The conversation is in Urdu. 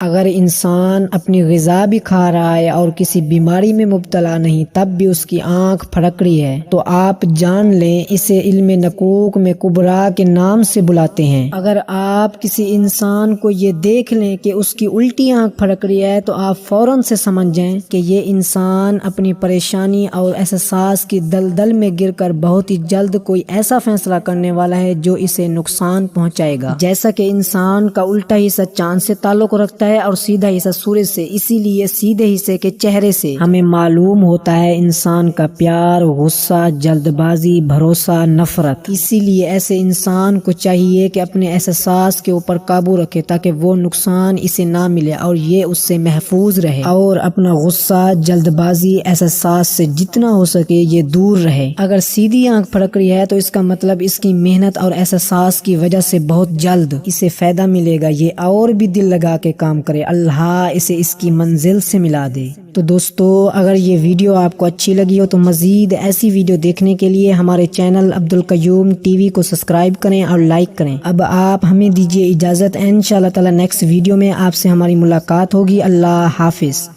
اگر انسان اپنی غذا بھی کھا رہا ہے اور کسی بیماری میں مبتلا نہیں تب بھی اس کی آنکھ پھڑک رہی ہے تو آپ جان لیں اسے علم نقوق میں کبرا کے نام سے بلاتے ہیں۔ اگر آپ کسی انسان کو یہ دیکھ لیں کہ اس کی الٹی آنکھ پھڑک رہی ہے تو آپ فوراً سے سمجھ جائیں کہ یہ انسان اپنی پریشانی اور احساس کی دلدل میں گر کر بہت ہی جلد کوئی ایسا فیصلہ کرنے والا ہے جو اسے نقصان پہنچائے گا۔ جیسا کہ انسان کا الٹا حصہ چاند سے تعلق رکھتا ہے اور سیدھا حصہ سورج سے، اسی لیے سیدھے حصے کے چہرے سے ہمیں معلوم ہوتا ہے انسان کا پیار، غصہ، جلد بازی، بھروسہ، نفرت۔ اسی لیے ایسے انسان کو چاہیے کہ اپنے احساس کے اوپر قابو رکھے تاکہ وہ نقصان اسے نہ ملے اور یہ اس سے محفوظ رہے، اور اپنا غصہ، جلد بازی، احساس سے جتنا ہو سکے یہ دور رہے۔ اگر سیدھی آنکھ پھڑک رہی ہے تو اس کا مطلب اس کی محنت اور احساس کی وجہ سے بہت جلد اسے فائدہ ملے گا، یہ اور بھی دل لگا کے کام کرے، اللہ اسے اس کی منزل سے ملا دے۔ تو دوستو اگر یہ ویڈیو آپ کو اچھی لگی ہو تو مزید ایسی ویڈیو دیکھنے کے لیے ہمارے چینل عبدالقیوم ٹی وی کو سبسکرائب کریں اور لائک کریں۔ اب آپ ہمیں دیجیے اجازت، انشاءاللہ تعالی نیکسٹ ویڈیو میں آپ سے ہماری ملاقات ہوگی۔ اللہ حافظ۔